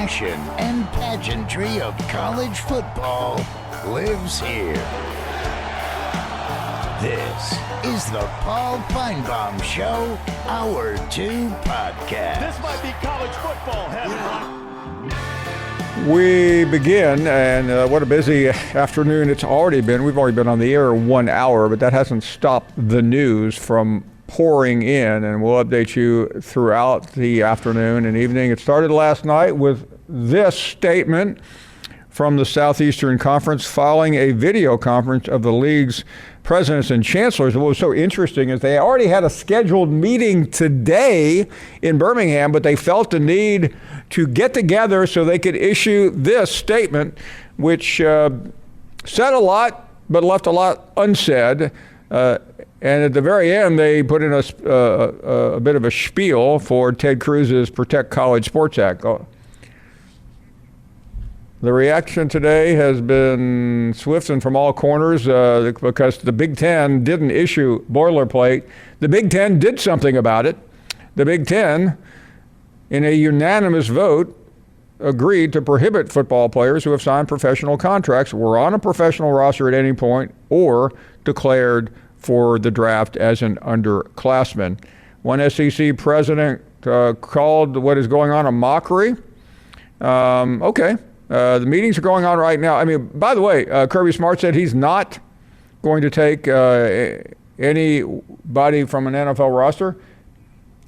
passion and pageantry of college football lives here. This is the Paul Feinbaum Show, Hour 2 podcast. This might be college football heaven. We begin, and what a busy afternoon it's already been. We've already been on the air 1 hour, but that hasn't stopped the news from pouring in, and we'll update you throughout the afternoon and evening. It started last night with this statement from the Southeastern Conference following a video conference of the league's presidents and chancellors. What was so interesting is they already had a scheduled meeting today in Birmingham, but they felt the need to get together so they could issue this statement, which said a lot, but left a lot unsaid. And at the very end, they put in a bit of a spiel for Ted Cruz's Protect College Sports Act. The reaction today has been swift and from all corners because the Big Ten didn't issue boilerplate. The Big Ten did something about it. The Big Ten, in a unanimous vote, agreed to prohibit football players who have signed professional contracts, were on a professional roster at any point, or declared for the draft as an underclassman. One SEC president called what is going on a mockery. Okay. The meetings are going on right now. I mean, by the way, Kirby Smart said he's not going to take anybody from an NFL roster.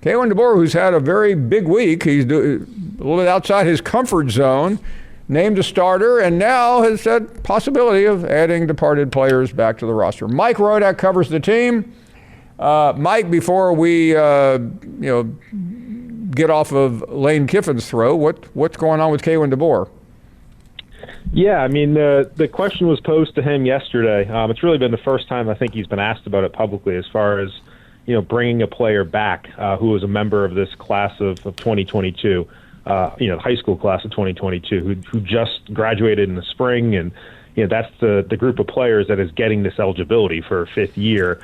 Kalen DeBoer, who's had a very big week, he's a little bit outside his comfort zone, named a starter, and now has said possibility of adding departed players back to the roster. Mike Rodak covers the team. Mike, before we get off of Lane Kiffin's throw, what's going on with Kalen DeBoer? Yeah, I mean, the question was posed to him yesterday. It's really been the first time I think he's been asked about it publicly as far as, bringing a player back who was a member of this class of 2022, high school class of 2022, who just graduated in the spring. And, that's the group of players that is getting this eligibility for a fifth year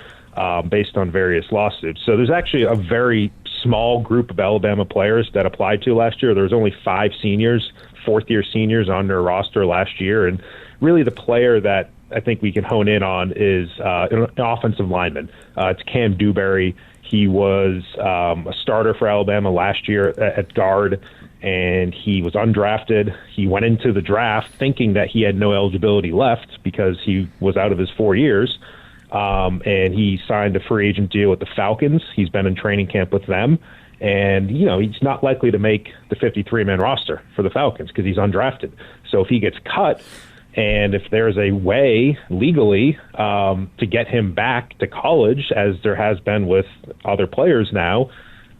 based on various lawsuits. So there's actually a very small group of Alabama players that applied to last year. There was only 5 seniors, fourth-year seniors on their roster last year. And really the player that I think we can hone in on is an offensive lineman. It's Cam Dewberry. He was a starter for Alabama last year at guard, and he was undrafted. He went into the draft thinking that he had no eligibility left because he was out of his 4 years, and he signed a free agent deal with the Falcons. He's been in training camp with them. And, he's not likely to make the 53-man roster for the Falcons because he's undrafted. So if he gets cut, and if there's a way legally to get him back to college, as there has been with other players now,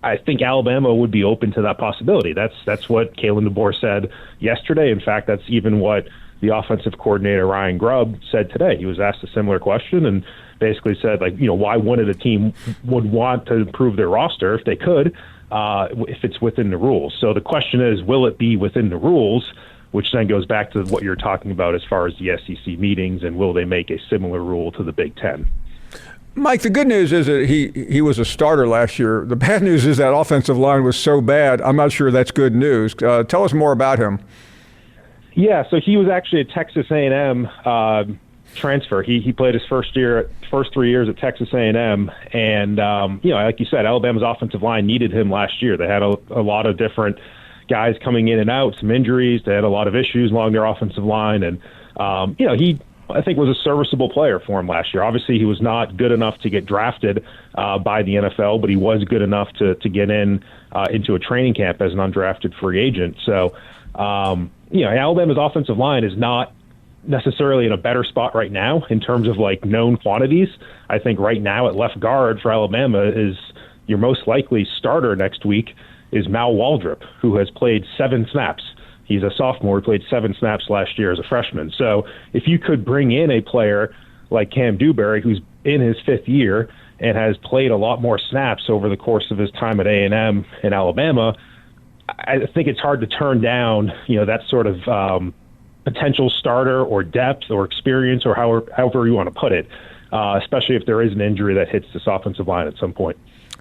I think Alabama would be open to that possibility. That's what Kalen DeBoer said yesterday. In fact, that's even what the offensive coordinator, Ryan Grubb, said today. He was asked a similar question and basically said, why wouldn't a team would want to improve their roster if they could, if it's within the rules. So the question is, will it be within the rules, which then goes back to what you're talking about as far as the SEC meetings, and will they make a similar rule to the Big Ten? Mike, the good news is that he was a starter last year. The bad news is that offensive line was so bad, I'm not sure that's good news. Tell us more about him. Yeah, so he was actually a Texas A&M transfer. He played his first 3 years at Texas A&M, and like you said, Alabama's offensive line needed him last year. They had a lot of different guys coming in and out, some injuries. They had a lot of issues along their offensive line, and he, I think, was a serviceable player for him last year. Obviously, he was not good enough to get drafted by the NFL, but he was good enough to get into a training camp as an undrafted free agent. So, Alabama's offensive line is not necessarily in a better spot right now in terms of known quantities. I think right now at left guard for Alabama is your most likely starter next week is Mal Waldrop, who has played 7 snaps. He's a sophomore who played 7 snaps last year as a freshman. So if you could bring in a player like Cam Dewberry, who's in his 5th year and has played a lot more snaps over the course of his time at A&M in Alabama, I think it's hard to turn down, that sort of potential starter or depth or experience or however you want to put it, especially if there is an injury that hits this offensive line at some point.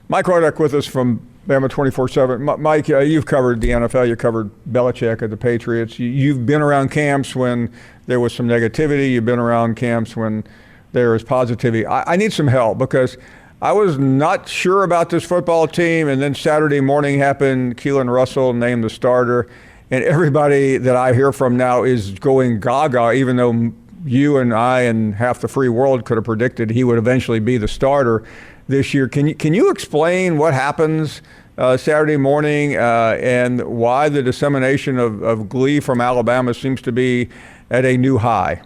Mike Rodek with us from Bama 24/7. Mike, you've covered the NFL. You covered Belichick at the Patriots. You've been around camps when there was some negativity. You've been around camps when there was positivity. I need some help because I was not sure about this football team, and then Saturday morning happened. Keelan Russell named the starter, and everybody that I hear from now is going gaga, even though you and I and half the free world could have predicted he would eventually be the starter this year. Can you explain what happens Saturday morning and why the dissemination of glee from Alabama seems to be at a new high?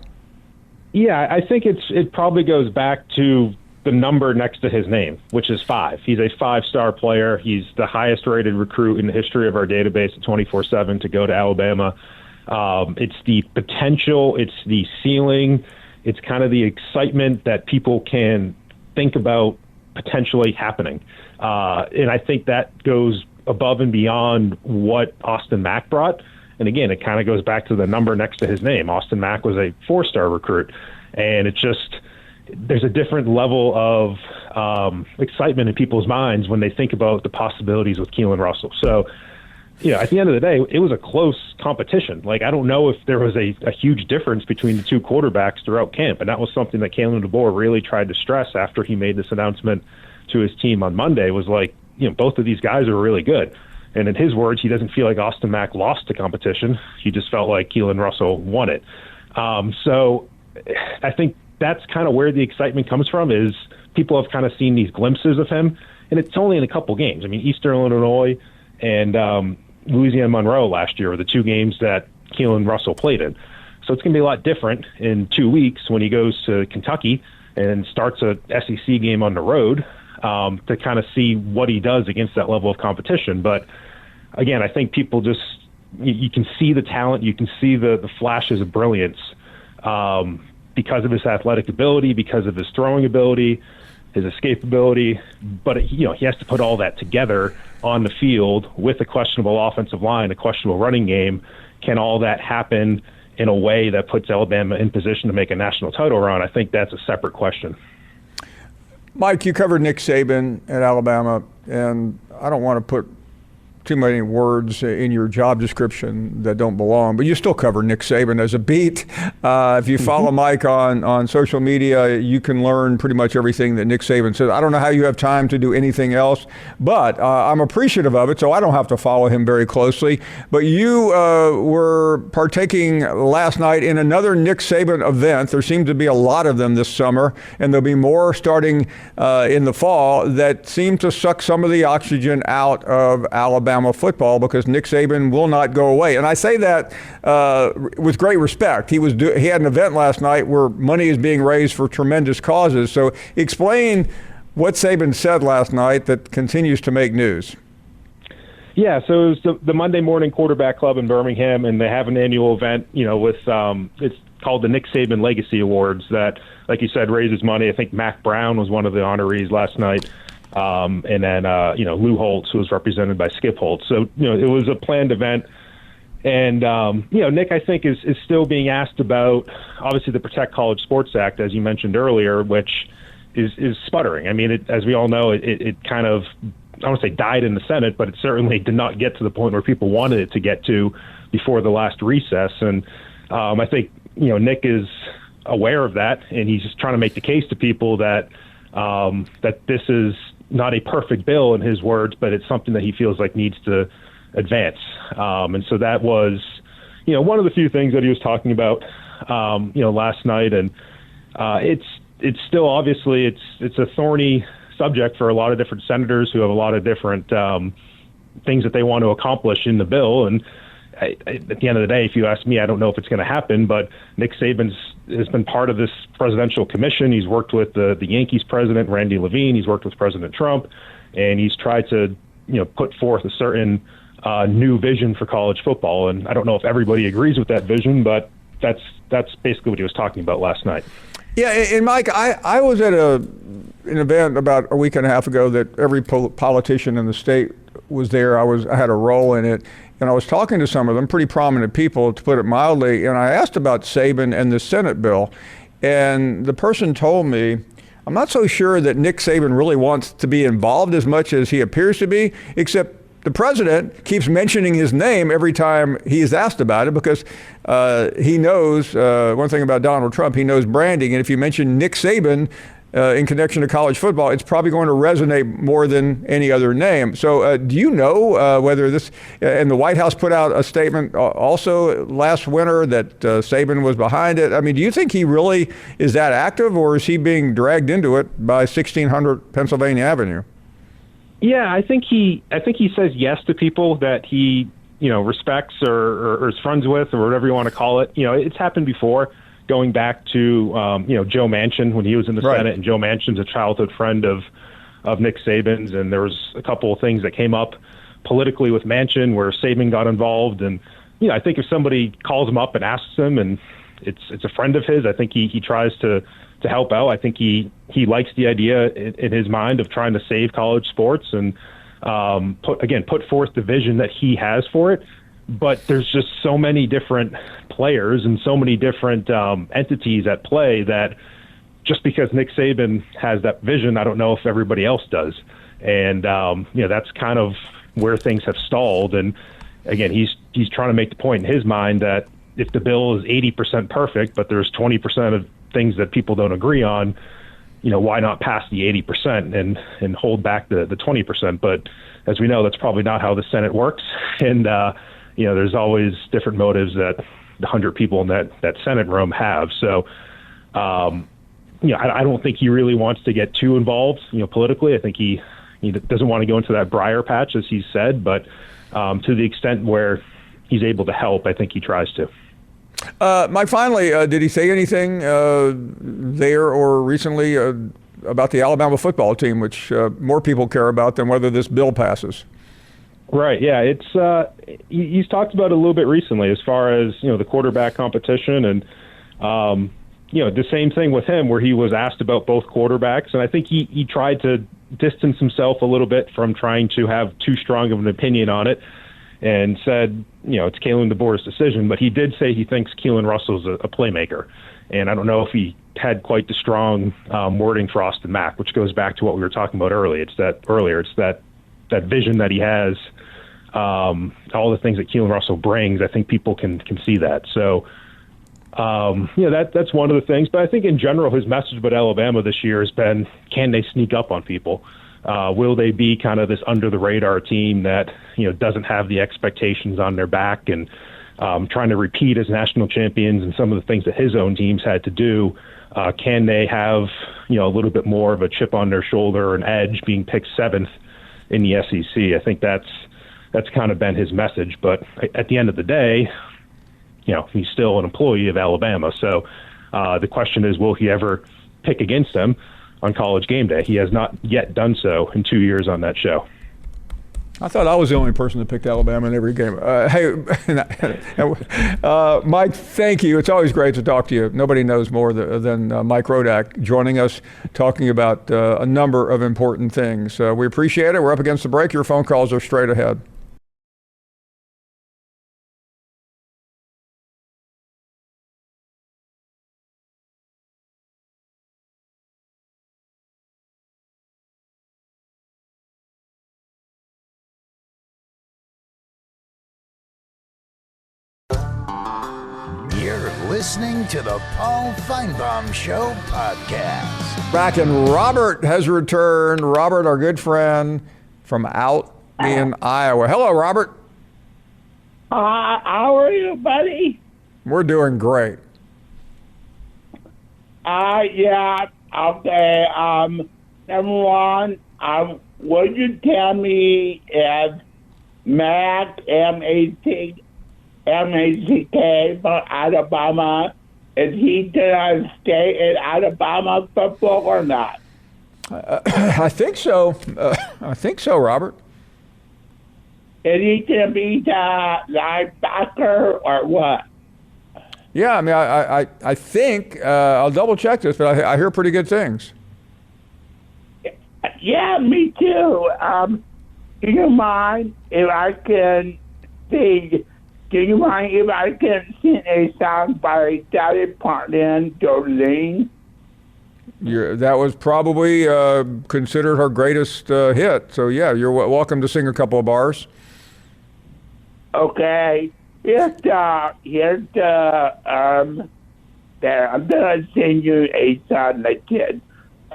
Yeah, I think it probably goes back to the number next to his name, which is 5. He's a 5-star player. He's the highest rated recruit in the history of our database at 24/7 to go to Alabama. It's the potential, it's the ceiling, it's kind of the excitement that people can think about potentially happening. And I think that goes above and beyond what Austin Mack brought. And again, it kind of goes back to the number next to his name. Austin Mack was a 4-star recruit. And it just, there's a different level of excitement in people's minds when they think about the possibilities with Keelan Russell. So, at the end of the day, it was a close competition. Like, I don't know if there was a huge difference between the two quarterbacks throughout camp. And that was something that Kalen DeBoer really tried to stress after he made this announcement to his team on Monday, was like, both of these guys are really good. And in his words, he doesn't feel like Austin Mack lost the competition. He just felt like Keelan Russell won it. So I think that's kind of where the excitement comes from, is people have kind of seen these glimpses of him. And it's only in a couple games. I mean, Eastern Illinois and Louisiana Monroe last year were the 2 games that Keelan Russell played in. So it's going to be a lot different in 2 weeks when he goes to Kentucky and starts a SEC game on the road to kind of see what he does against that level of competition. But again, I think people just, you can see the talent, you can see the flashes of brilliance because of his athletic ability, because of his throwing ability, his escapability, but he has to put all that together on the field with a questionable offensive line, a questionable running game. Can all that happen in a way that puts Alabama in position to make a national title run? I think that's a separate question. Mike, you covered Nick Saban at Alabama, and I don't want to put too many words in your job description that don't belong, but you still cover Nick Saban as a beat. If you follow Mike on social media, you can learn pretty much everything that Nick Saban says. I don't know how you have time to do anything else, but I'm appreciative of it, so I don't have to follow him very closely. But you were partaking last night in another Nick Saban event. There seems to be a lot of them this summer, and there'll be more starting in the fall that seem to suck some of the oxygen out of Alabama football, because Nick Saban will not go away. And I say that with great respect. He had an event last night where money is being raised for tremendous causes. So explain what Saban said last night that continues to make news. Yeah, so it was the Monday Morning Quarterback Club in Birmingham, and they have an annual event, with it's called the Nick Saban Legacy Awards that, like you said, raises money. I think Mac Brown was one of the honorees last night. And then, Lou Holtz, who was represented by Skip Holtz. So, it was a planned event. And, Nick, I think, is still being asked about, obviously, the Protect College Sports Act, as you mentioned earlier, which is sputtering. I mean, as we all know, it kind of, I don't want to say died in the Senate, but it certainly did not get to the point where people wanted it to get to before the last recess. And I think, Nick is aware of that, and he's just trying to make the case to people that that this is not a perfect bill in his words, but it's something that he feels like needs to advance. And so that was, one of the few things that he was talking about, last night. And it's still, obviously, it's a thorny subject for a lot of different senators who have a lot of different things that they want to accomplish in the bill. And at the end of the day, if you ask me, I don't know if it's going to happen, but Nick Saban has been part of this presidential commission. He's worked with the Yankees president, Randy Levine. He's worked with President Trump, and he's tried to, put forth a certain new vision for college football. And I don't know if everybody agrees with that vision, but that's basically what he was talking about last night. Yeah, and Mike, I was at an event about a week and a half ago that every politician in the state was there. I had a role in it. And I was talking to some of them, pretty prominent people, to put it mildly, and I asked about Saban and the Senate bill. And the person told me, I'm not so sure that Nick Saban really wants to be involved as much as he appears to be, except the president keeps mentioning his name every time he is asked about it because he knows, one thing about Donald Trump, he knows branding. And if you mention Nick Saban in connection to college football, it's probably going to resonate more than any other name. So do you know whether this, and the White House put out a statement also last winter that Saban was behind it. I mean, do you think he really is that active, or is he being dragged into it by 1600 Pennsylvania Avenue? Yeah, I think he says yes to people that he, respects or is friends with, or whatever you want to call it. It's happened before, going back to, Joe Manchin when he was in the Senate, and Joe Manchin's a childhood friend of Nick Saban's, and there was a couple of things that came up politically with Manchin where Saban got involved, and I think if somebody calls him up and asks him, and it's a friend of his, I think he tries to help out. I think he likes the idea in his mind of trying to save college sports and put forth the vision that he has for it. But there's just so many different players and so many different entities at play that just because Nick Saban has that vision, I don't know if everybody else does. And that's kind of where things have stalled. And again, he's trying to make the point in his mind that if the bill is 80% perfect, but there's 20% of things that people don't agree on, why not pass the 80% and hold back the 20%? But as we know, that's probably not how the Senate works. And, there's always different motives that the 100 people in that Senate room have. So, I don't think he really wants to get too involved, politically. I think he doesn't want to go into that briar patch, as he said, but to the extent where he's able to help, I think he tries to. Mike, finally, did he say anything there or recently about the Alabama football team, which more people care about than whether this bill passes? Right. Yeah. It's he's talked about it a little bit recently as far as, the quarterback competition and, the same thing with him where he was asked about both quarterbacks. And I think he tried to distance himself a little bit from trying to have too strong of an opinion on it and said, it's Kalen DeBoer's decision. But he did say he thinks Keelan Russell's a playmaker. And I don't know if he had quite the strong wording for Austin Mack, which goes back to what we were talking about earlier. It's that vision that he has, all the things that Keelan Russell brings. I think people can see that. So, that's one of the things. But I think in general, his message about Alabama this year has been, can they sneak up on people? Will they be kind of this under the radar team that, doesn't have the expectations on their back and trying to repeat as national champions and some of the things that his own teams had to do? Can they have, a little bit more of a chip on their shoulder, an edge, being picked 7th in the SEC? I think that's kind of been his message. But at the end of the day, he's still an employee of Alabama. So the question is, will he ever pick against them on College Game Day? He has not yet done so in 2 years on that show. I thought I was the only person that picked Alabama in every game. Hey, Mike, thank you. It's always great to talk to you. Nobody knows more than Mike Rodak joining us, talking about a number of important things. We appreciate it. We're up against the break. Your phone calls are straight ahead. You're listening to the Paul Feinbaum Show podcast. Back, and Robert has returned. Robert, our good friend from out in Iowa. Hello, Robert. How are you, buddy? We're doing great. Yeah, okay. Number one, would you tell me if Mac, M-A-C-K, from Alabama, is he going to stay in Alabama football or not? I think so. Robert. Is he going to be the linebacker or what? Yeah, I mean, I think, I'll double check this, but I hear pretty good things. Yeah, me too. Do you mind if I can sing? Do you mind if I can sing a song by Dolly Parton, Jolene? That was probably considered her greatest hit. So, yeah, you're welcome to sing a couple of bars. Okay. There. I'm gonna send you a song that said,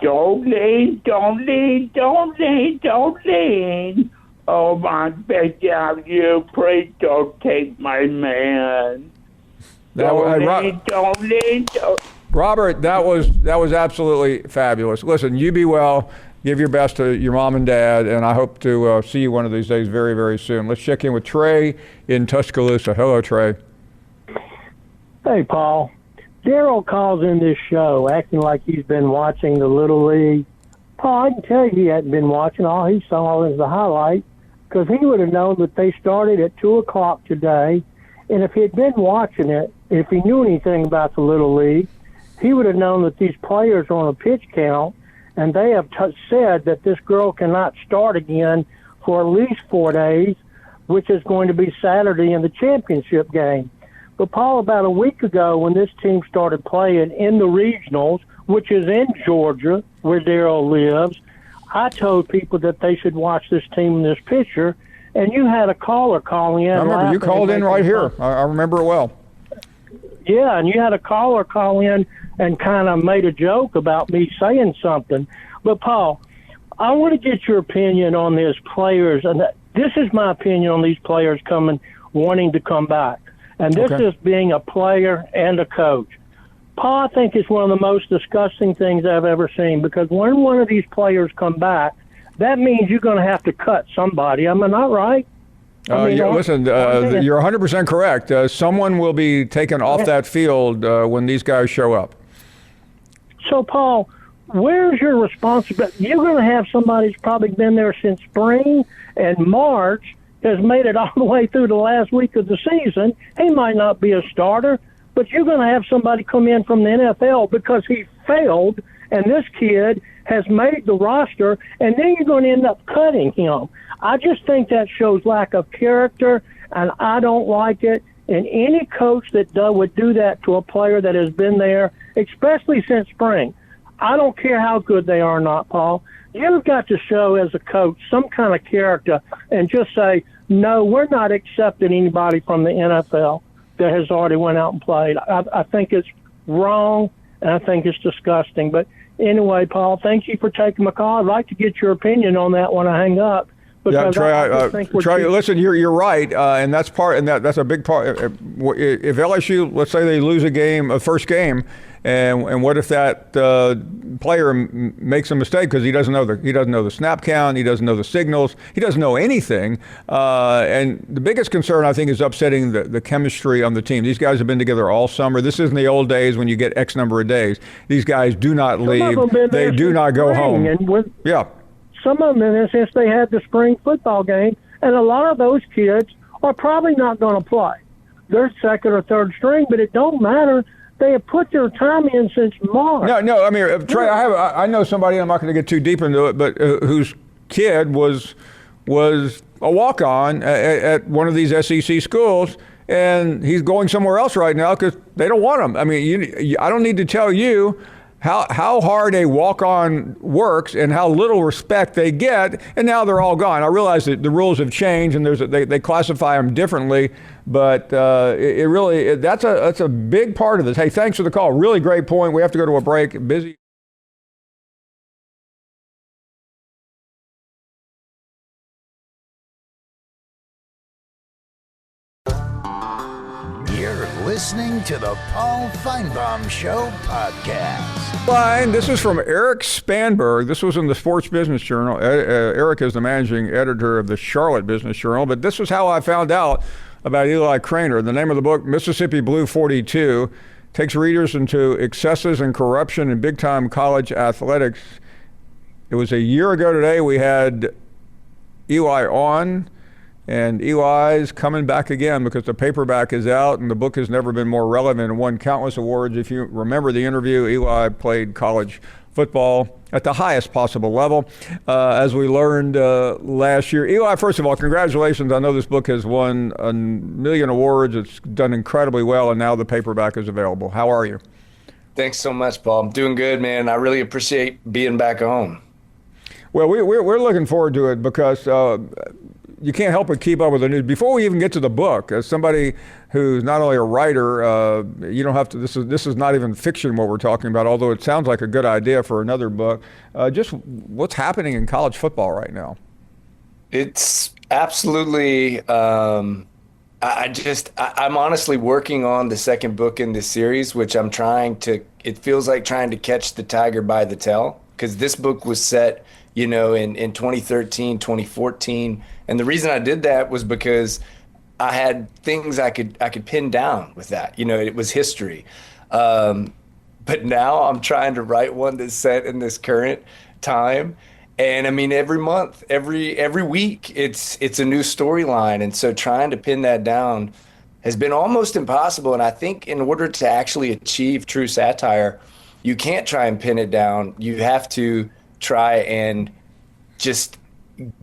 "Don't lean, don't lean, don't lean, don't lean. Oh, my best of you, please don't take my man. Don't lean, don't lean, don't." Robert, that was absolutely fabulous. Listen, you be well. Give your best to your mom and dad, and I hope to see you one of these days very, very soon. Let's check in with Trey in Tuscaloosa. Hello, Trey. Hey, Paul. Daryl calls in this show acting like he's been watching the Little League. Paul, I can tell you he hadn't been watching. All he saw was the highlight, because he would have known that they started at 2 o'clock today, and if he had been watching it, if he knew anything about the Little League, he would have known that these players are on a pitch count, and they have said that this girl cannot start again for at least 4 days, which is going to be Saturday in the championship game. But, Paul, about a week ago when this team started playing in the regionals, which is in Georgia, where Daryl lives, I told people that they should watch this team in this picture, and you had a caller calling in. I remember you called in right here. I remember it well. Yeah, and you had a caller call in and kind of made a joke about me saying something. But, Paul, I want to get your opinion on these players. And this is my opinion on these players wanting to come back. And this is being a player and a coach. Paul, I think it's one of the most disgusting things I've ever seen, because when one of these players come back, that means you're going to have to cut somebody. Am I not right? Listen, you're 100% correct. Someone will be taken off that field when these guys show up. So, Paul, where's your responsibility? You're going to have somebody who's probably been there since spring and March, has made it all the way through the last week of the season. He might not be a starter, but you're going to have somebody come in from the NFL because he failed, and this kid has made the roster, and then you're going to end up cutting him. I just think that shows lack of character, and I don't like it. And any coach that would do that to a player that has been there, especially since spring, I don't care how good they are or not, Paul. You've got to show as a coach some kind of character and just say, no, we're not accepting anybody from the NFL that has already went out and played. I think it's wrong, and I think it's disgusting. But anyway, Paul, thank you for taking my call. I'd like to get your opinion on that when I hang up. Yeah, Trey, listen, you're right, and that's a big part. If LSU, let's say they lose a first game, and what if that player makes a mistake because he doesn't know the snap count, he doesn't know the signals, he doesn't know anything, and the biggest concern I think is upsetting the chemistry on the team. These guys have been together all summer. This isn't the old days when you get X number of days. These guys do not leave. They do not go home. Yeah. Some of them, since they had the spring football game, and a lot of those kids are probably not going to play. They're second or third string, but it don't matter. They have put their time in since March. No. I mean, Trey, I know somebody. I'm not going to get too deep into it, but whose kid was a walk-on at one of these SEC schools, and he's going somewhere else right now because they don't want him. I mean, I don't need to tell you how hard a walk-on works and how little respect they get, and now they're all gone. I realize that the rules have changed and they classify them differently, but that's a big part of this. Hey, thanks for the call. Really great point. We have to go to a break. Busy. You're listening to the Paul Feinbaum Show podcast. Fine. This is from Eric Spanberg. This was in the Sports Business Journal. Eric is the managing editor of the Charlotte Business Journal, but this was how I found out about Eli Cranor. The name of the book, Mississippi Blue 42, takes readers into excesses and corruption in big-time college athletics. It was a year ago today we had Eli on, and Eli's coming back again because the paperback is out and the book has never been more relevant and won countless awards. If you remember the interview, Eli played college football at the highest possible level, as we learned last year. Eli, first of all, congratulations. I know this book has won 1 million awards. It's done incredibly well, and now the paperback is available. How are you? Thanks so much, Paul. I'm doing good, man. I really appreciate being back home. Well, we're looking forward to it because you can't help but keep up with the news. Before we even get to the book, as somebody who's not only a writer, you don't have to. This is not even fiction what we're talking about. Although it sounds like a good idea for another book. Just what's happening in college football right now? It's absolutely. I'm honestly working on the second book in this series, which it feels like trying to catch the tiger by the tail, because this book was set, in 2013, 2014. And the reason I did that was because I had things I could pin down with that. It was history. But now I'm trying to write one that's set in this current time. And I mean, every month, every week, it's a new storyline. And so trying to pin that down has been almost impossible. And I think in order to actually achieve true satire, you can't try and pin it down. You have to try and just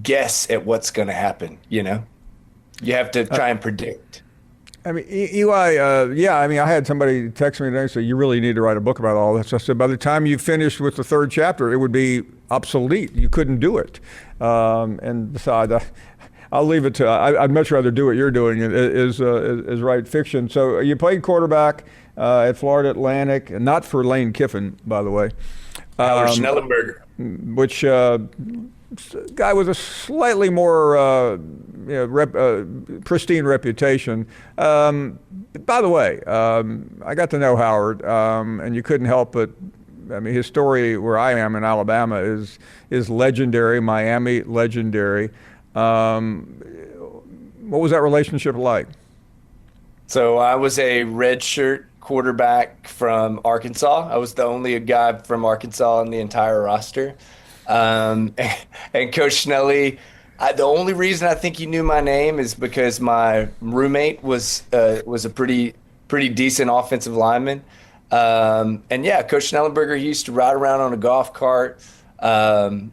guess at what's going to happen. You have to try and predict. I mean, Eli, I had somebody text me today and say, you really need to write a book about all this. I said, by the time you finished with the third chapter, it would be obsolete. You couldn't do it. And besides, I'll leave it to, I'd much rather do what you're doing is write fiction. So you played quarterback at Florida Atlantic, and not for Lane Kiffin, by the way. Howard Schnellenberger. Which guy with a slightly more pristine reputation. By the way, I got to know Howard, and you couldn't help but, I mean, his story where I am in Alabama is legendary. Miami, legendary. What was that relationship like? So I was a redshirt quarterback from Arkansas. I was the only guy from Arkansas on the entire roster. And Coach Schnelly, the only reason I think he knew my name is because my roommate was a pretty decent offensive lineman. And yeah, Coach Schnellenberger, he used to ride around on a golf cart. And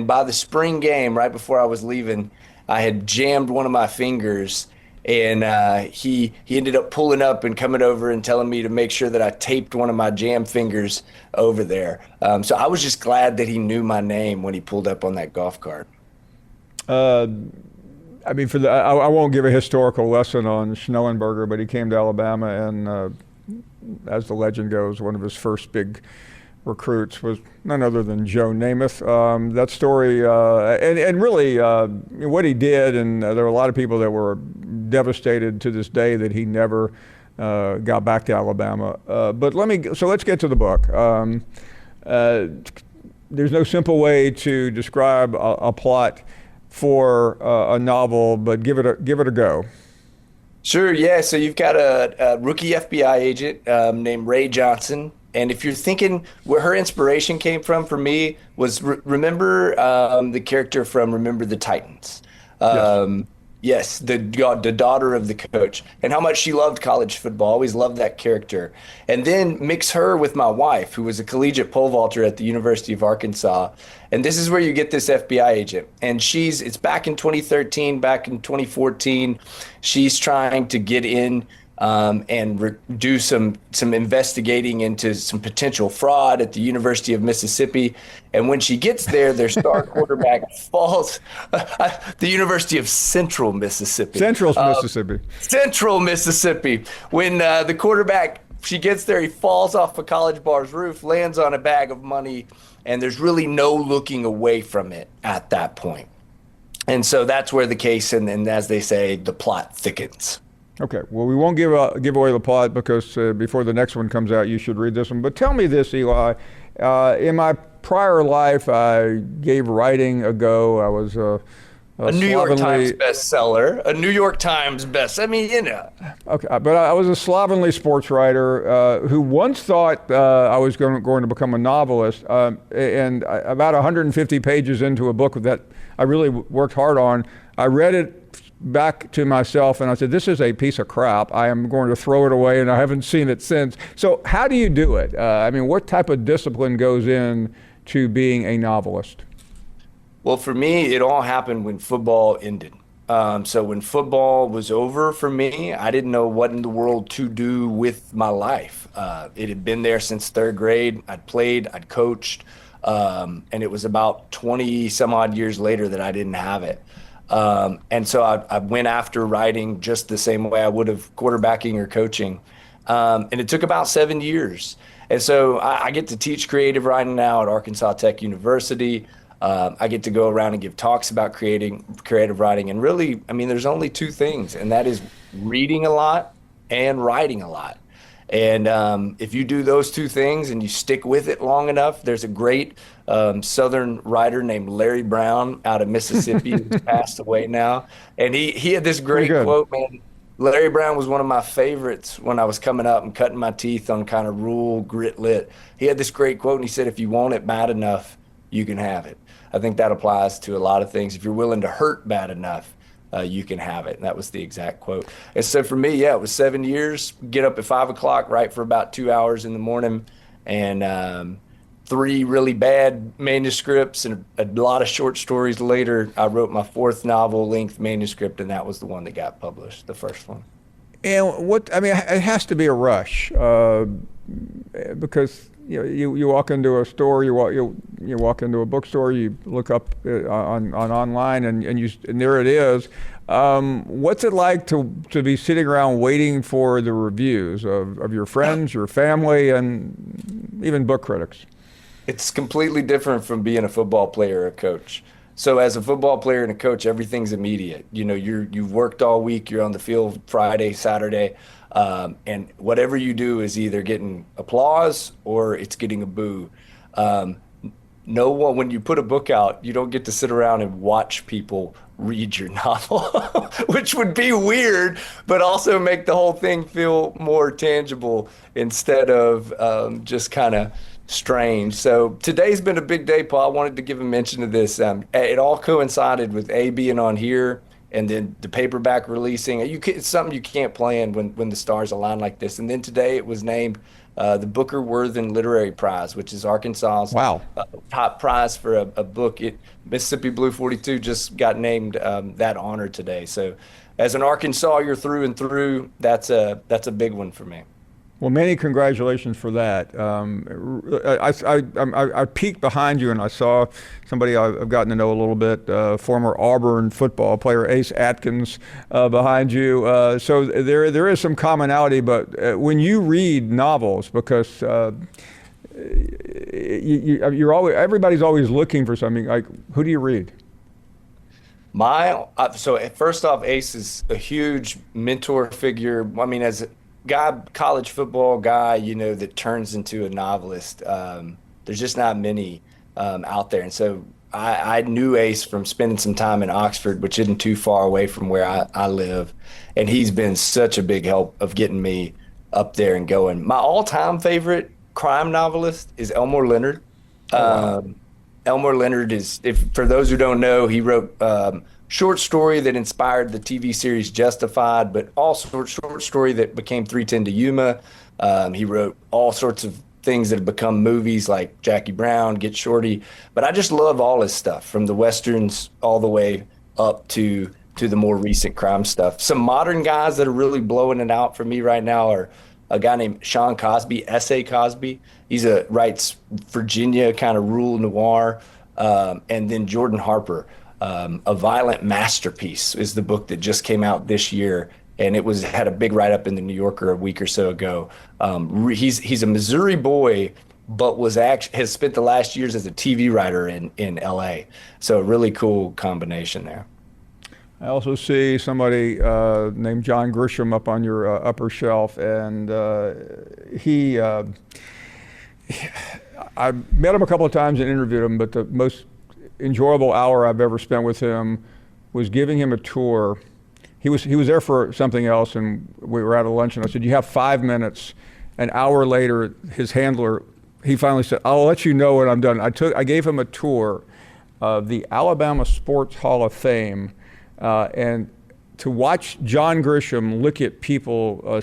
by the spring game, right before I was leaving, I had jammed one of my fingers, and he ended up pulling up and coming over and telling me to make sure that I taped one of my jam fingers over there. So I was just glad that he knew my name when he pulled up on that golf cart. I mean, I won't give a historical lesson on Schnellenberger, but he came to Alabama, and as the legend goes, one of his first big recruits was none other than Joe Namath. That story, and really what he did, and there were a lot of people that were devastated to this day that he never got back to Alabama. But let's get to the book. There's no simple way to describe a plot for a novel, but give it a go. Sure, yeah. So you've got a rookie FBI agent named Ray Johnson. And if you're thinking where her inspiration came from, for me, was remember the character from Remember the Titans. Yes, the daughter of the coach, and how much she loved college football. Always loved that character. And then mix her with my wife, who was a collegiate pole vaulter at the University of Arkansas. And this is where you get this FBI agent. And it's back in 2013, back in 2014. She's trying to get in and do some investigating into some potential fraud at the University of Mississippi. And when she gets there, their star quarterback falls. The University of Central Mississippi. Central Mississippi. Central Mississippi. When the quarterback, she gets there, he falls off a college bar's roof, lands on a bag of money, and there's really no looking away from it at that point. And so that's where the case, and as they say, the plot thickens. Okay, well, we won't give away the plot because before the next one comes out, you should read this one. But tell me this, Eli. In my prior life, I gave writing a go. I was a New York Times bestseller, a New York Times I mean, Okay, but I was a slovenly sports writer who once thought I was going to become a novelist. And about 150 pages into a book that I really worked hard on, I read it back to myself and I said, this is a piece of crap. I am going to throw it away, and I haven't seen it since. So how do you do it? I mean, what type of discipline goes in to being a novelist? Well, for me, it all happened when football ended. So when football was over for me, I didn't know what in the world to do with my life. It had been there since third grade. I'd played, I'd coached, and it was about 20 some odd years later that I didn't have it. And so I went after writing just the same way I would have quarterbacking or coaching. And it took about 7 years. And so I get to teach creative writing now at Arkansas Tech University. I get to go around and give talks about creative writing. And really, I mean, there's only two things, and that is reading a lot and writing a lot. And if you do those two things and you stick with it long enough, there's a great Southern writer named Larry Brown out of Mississippi who's passed away now. And he had this great quote, man. Larry Brown was one of my favorites when I was coming up and cutting my teeth on kind of rural grit lit. He had this great quote, and he said, if you want it bad enough, you can have it. I think that applies to a lot of things. If you're willing to hurt bad enough, you can have it. And that was the exact quote. And so for me, yeah, it was 7 years, get up at 5 o'clock, write for about 2 hours in the morning, and 3 really bad manuscripts and a lot of short stories later, I wrote my 4th novel-length manuscript, and that was the one that got published, the first one. And it has to be a rush because you walk into a store, you walk into a bookstore, you look up on online, and there it is. What's it like to be sitting around waiting for the reviews of your friends, your family, and even book critics? It's completely different from being a football player or a coach. So as a football player and a coach, everything's immediate. You've worked all week, you're on the field Friday, Saturday, and whatever you do is either getting applause or it's getting a boo. No one, when you put a book out, you don't get to sit around and watch people read your novel, which would be weird, but also make the whole thing feel more tangible instead of just kind of strange. So today's been a big day, Paul. I wanted to give a mention to this. It all coincided with A being on here and then the paperback releasing. It's something you can't plan when the stars align like this. And then today it was named the Booker Worthen Literary Prize, which is Arkansas's top prize for a book. Mississippi Blue 42 just got named that honor today. So as an Arkansas, you're through and through. That's a big one for me. Well, many congratulations for that. I peeked behind you and I saw somebody I've gotten to know a little bit, former Auburn football player Ace Atkins behind you. So there is some commonality, but when you read novels, because everybody's always looking for something, like, who do you read? So first off, Ace is a huge mentor figure. I mean, as college football guy, that turns into a novelist. There's just not many out there. And so I knew Ace from spending some time in Oxford, which isn't too far away from where I live. And he's been such a big help of getting me up there and going. My all-time favorite crime novelist is Elmore Leonard. Elmore Leonard is, for those who don't know, he wrote short story that inspired the TV series Justified, but also short story that became 3:10 to Yuma. He wrote all sorts of things that have become movies like Jackie Brown, Get Shorty. But I just love all his stuff, from the Westerns all the way up to the more recent crime stuff. Some modern guys that are really blowing it out for me right now are a guy named Sean Cosby, S.A. Cosby. Writes Virginia kind of rural noir. And then Jordan Harper. A Violent Masterpiece is the book that just came out this year, and it had a big write-up in the New Yorker a week or so ago. He's a Missouri boy, but has spent the last years as a TV writer in L.A. So a really cool combination there. I also see somebody named John Grisham up on your upper shelf, and I met him a couple of times and interviewed him, but the most enjoyable hour I've ever spent with him was giving him a tour. He was there for something else, and we were at a lunch, and I said, "You have 5 minutes." An hour later, his handler, he finally said, "I'll let you know when I'm done." I gave him a tour of the Alabama Sports Hall of Fame, and to watch John Grisham look at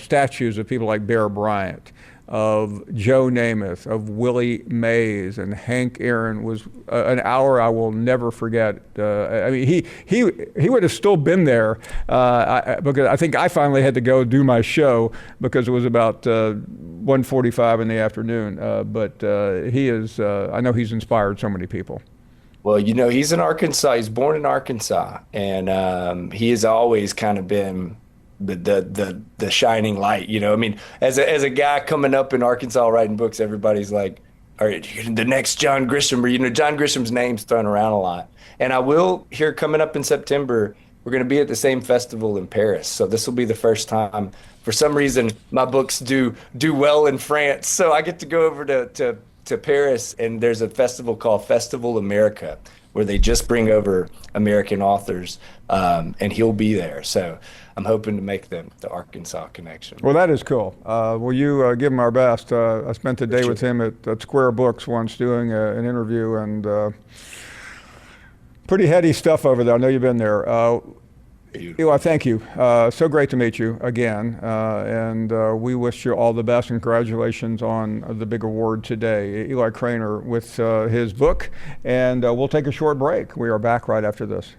statues of people like Bear Bryant, of Joe Namath, of Willie Mays, and Hank Aaron was an hour I will never forget. I mean, he would have still been there because I think I finally had to go do my show because it was about 1:45 in the afternoon. But he is, I know he's inspired so many people. Well, he's in Arkansas. He's born in Arkansas, and he has always kind of been the shining light. I mean, as a guy coming up in Arkansas writing books, everybody's like, all right, the next John Grisham, or John Grisham's name's thrown around a lot. And I will, here coming up in September, we're going to be at the same festival in Paris. So this will be the first time. For some reason, my books do well in France, so I get to go over to Paris, and there's a festival called Festival America, where they just bring over American authors, and he'll be there. So I'm hoping to make the Arkansas connection. Well, that is cool. Will you give him our best? I spent a day with him at Square Books once doing an interview, and pretty heady stuff over there. I know you've been there. Eli, thank you. So great to meet you again, and we wish you all the best and congratulations on the big award today. Eli Cranor with his book, and we'll take a short break. We are back right after this.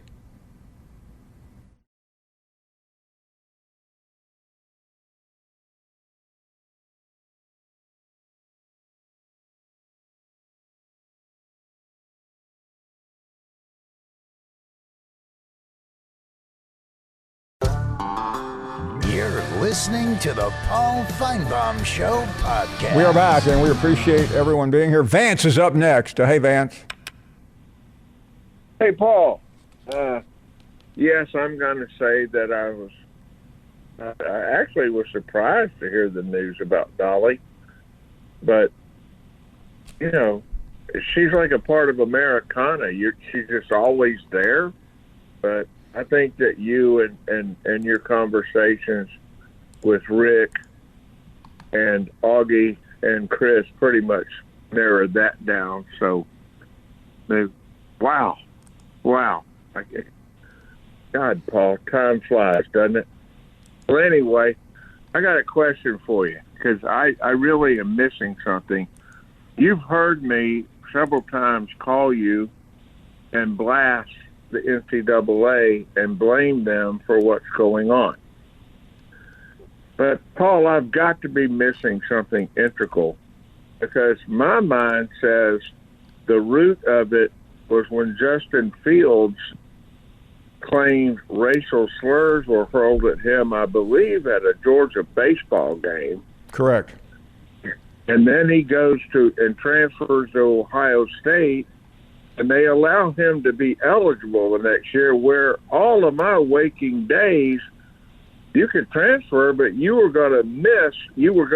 You're listening to the Paul Feinbaum Show podcast. We are back, and we appreciate everyone being here. Vance is up next. Hey, Vance. Hey, Paul. Yes, I'm going to say that I actually was surprised to hear the news about Dolly, but she's like a part of Americana. She's just always there, but I think that you and your conversations with Rick and Augie and Chris pretty much narrowed that down. So, wow. God, Paul, time flies, doesn't it? Well, anyway, I got a question for you because I really am missing something. You've heard me several times call you and blast the NCAA and blame them for what's going on. But, Paul, I've got to be missing something integral because my mind says the root of it was when Justin Fields claimed racial slurs were hurled at him, I believe, at a Georgia baseball game. Correct. And then he goes and transfers to Ohio State, and they allow him to be eligible the next year, where all of my waking days, you could transfer, but you were going to miss. You were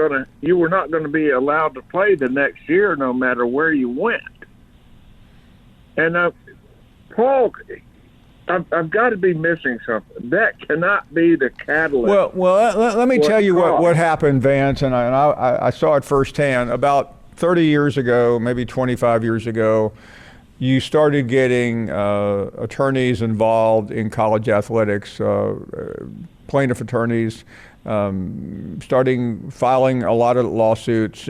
not going to be allowed to play the next year, no matter where you went. And Paul, I've got to be missing something. That cannot be the catalyst. Well, let me tell you what happened, Vance, and I saw it firsthand. About 30 years ago, maybe 25 years ago, you started getting attorneys involved in college athletics, plaintiff attorneys, starting filing a lot of lawsuits.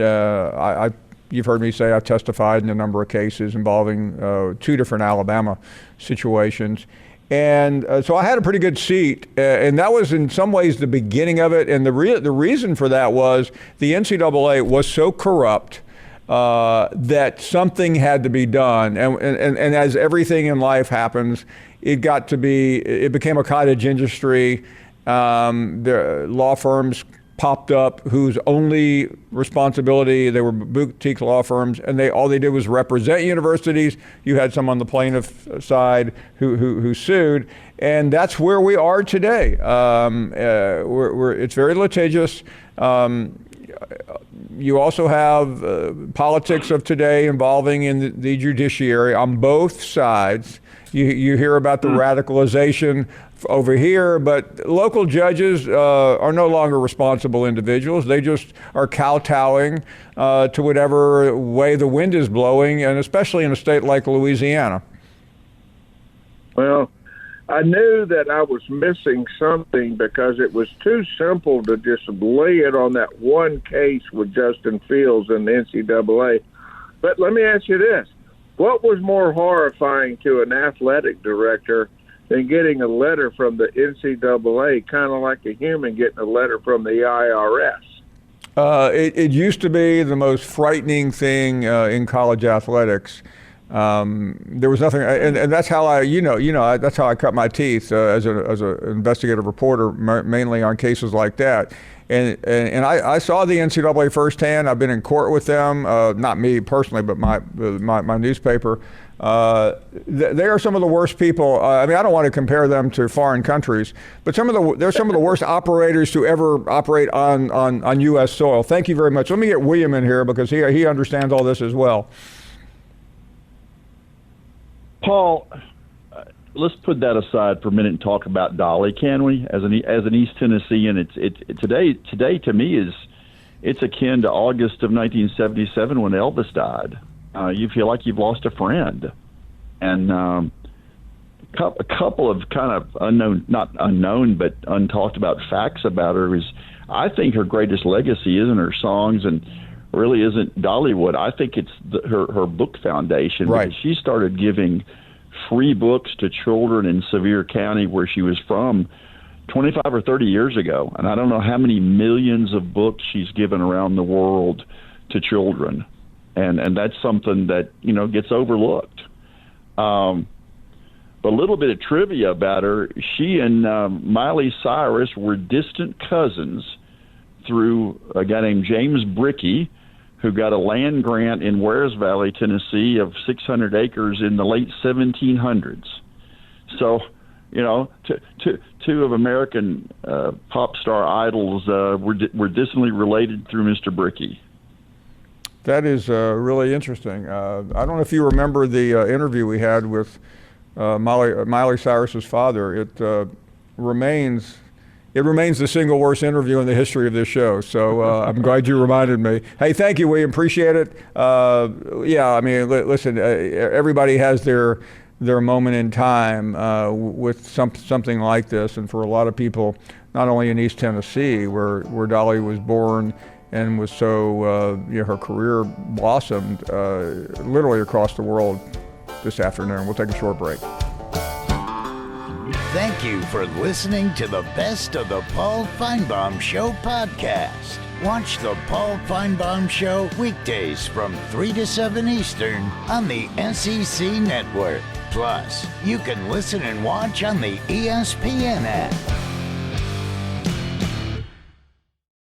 You've heard me say I've testified in a number of cases involving 2 different Alabama situations. And so I had a pretty good seat, and that was in some ways the beginning of it. And the reason for that was the NCAA was so corrupt that something had to be done. And as everything in life happens, it became a cottage industry. The law firms popped up whose only responsibility, they were boutique law firms, and all they did was represent universities. You had some on the plaintiff side who sued, and that's where we are today. It's very litigious. You also have politics of today involving in the judiciary on both sides. You hear about the radicalization over here, but local judges are no longer responsible individuals. They just are kowtowing to whatever way the wind is blowing, and especially in a state like Louisiana. Well, I knew that I was missing something because it was too simple to just lay it on that one case with Justin Fields and the NCAA. But let me ask you this. What was more horrifying to an athletic director than getting a letter from the NCAA, kind of like a human getting a letter from the IRS? It used to be the most frightening thing in college athletics. There was nothing, and that's how that's how I cut my teeth as an investigative reporter, mainly on cases like that. And I saw the NCAA firsthand. I've been in court with them, not me personally, but my newspaper. They are some of the worst people. I mean, I don't want to compare them to foreign countries, but they're some of the worst operators to ever operate on U.S. soil. Thank you very much. Let me get William in here because he understands all this as well. Paul, let's put that aside for a minute and talk about Dolly, can we? As an East Tennessean, it's today to me it's akin to August of 1977 when Elvis died. You feel like you've lost a friend, and a couple of kind of not unknown, but untalked about facts about her is I think her greatest legacy isn't her songs and really isn't Dollywood. I think it's her book foundation. Right. Because she started giving free books to children in Sevier County, where she was from, 25 or 30 years ago. And I don't know how many millions of books she's given around the world to children. And that's something that, gets overlooked. But a little bit of trivia about her, she and Miley Cyrus were distant cousins through a guy named James Brickey, who got a land grant in Wares Valley, Tennessee, of 600 acres in the late 1700s. So, two of American pop star idols were distantly related through Mr. Brickey. That is really interesting. I don't know if you remember the interview we had with Miley Cyrus's father. It remains the single worst interview in the history of this show. So I'm glad you reminded me. Hey, thank you, William. Appreciate it. Listen, everybody has their moment in time with something like this, and for a lot of people, not only in East Tennessee, where Dolly was born and was so, her career blossomed literally across the world this afternoon. We'll take a short break. Thank you for listening to the Best of the Paul Feinbaum Show podcast. Watch the Paul Feinbaum Show weekdays from 3 to 7 Eastern on the SEC Network. Plus, you can listen and watch on the ESPN app.